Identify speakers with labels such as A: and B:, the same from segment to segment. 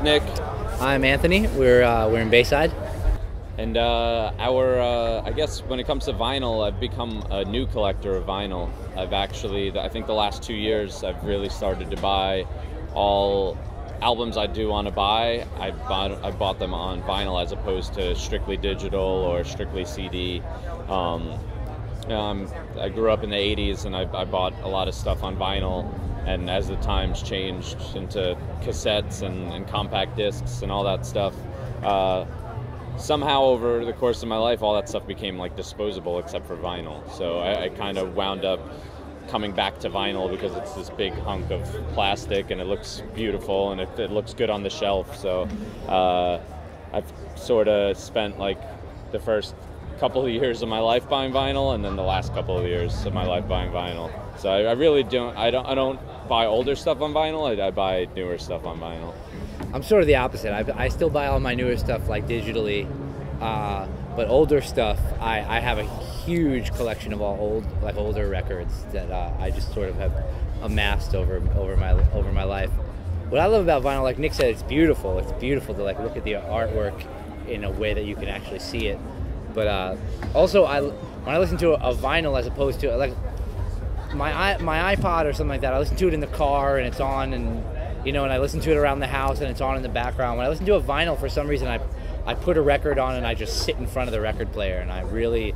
A: Nick.
B: I'm Anthony. We're in Bayside.
A: And I guess when it comes to vinyl, I've become a new collector of vinyl. I think the last 2 years, I've really started to buy all albums I do want to buy. I bought them on vinyl as opposed to strictly digital or strictly CD. I grew up in the 80s and I bought a lot of stuff on vinyl, and as the times changed into cassettes and compact discs and all that stuff, somehow over the course of my life all that stuff became like disposable except for vinyl. So I kind of wound up coming back to vinyl because it's this big hunk of plastic and it looks beautiful and it looks good on the shelf. So I've sort of spent like the first couple of years of my life buying vinyl, and then the last couple of years of my life buying vinyl. So I really don't buy older stuff on vinyl. I buy newer stuff on vinyl.
B: I'm sort of the opposite. I still buy all my newer stuff like digitally, but older stuff, I have a huge collection of all older records that I just sort of have amassed over my life. What I love about vinyl, like Nick said, it's beautiful. It's beautiful to like look at the artwork in a way that you can actually see it. But also, when I listen to a vinyl as opposed to like my iPod or something like that, I listen to it in the car and it's on, and and I listen to it around the house and it's on in the background. When I listen to a vinyl, for some reason, I put a record on and I just sit in front of the record player and I really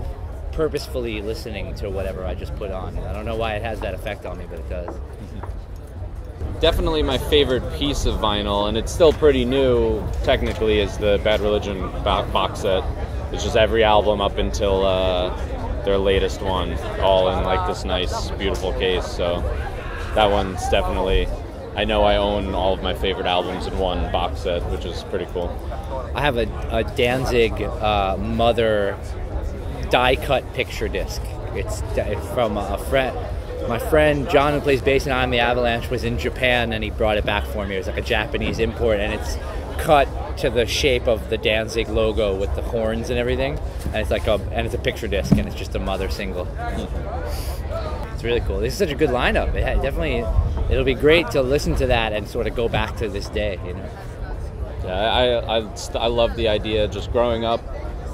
B: purposefully listening to whatever I just put on. I don't know why it has that effect on me, but it does.
A: Definitely my favorite piece of vinyl, and it's still pretty new technically, is the Bad Religion box set. It's just every album up until their latest one, all in like this nice, beautiful case. So that one's definitely, I know I own all of my favorite albums in one box set, which is pretty cool.
B: I have a Danzig Mother die-cut picture disc. It's from a friend. My friend John, who plays bass in I'm the Avalanche, was in Japan and he brought it back for me. It was like a Japanese import, and it's cut to the shape of the Danzig logo with the horns and everything, and it's a picture disc, and it's just a Mother single. It's really cool. This is such a good lineup. It'll be great to listen to that and sort of go back to this day.
A: Yeah, I love the idea. Just growing up,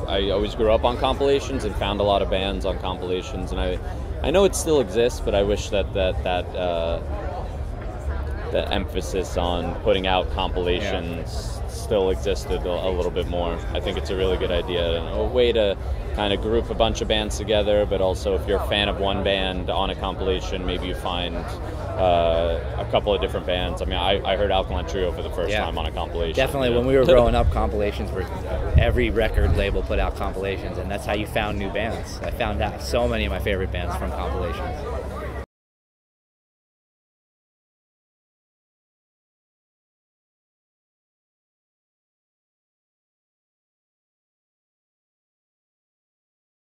A: I always grew up on compilations and found a lot of bands on compilations, and I know it still exists, but I wish that the emphasis on putting out compilations still existed a little bit more. I think it's a really good idea and a way to kind of group a bunch of bands together, but also if you're a fan of one band on a compilation, maybe you find a couple of different bands. I mean, I heard Alkaline Trio for the first time on a compilation.
B: Definitely, when we were growing up, compilations were, every record label put out compilations, and that's how you found new bands. I found out so many of my favorite bands from compilations.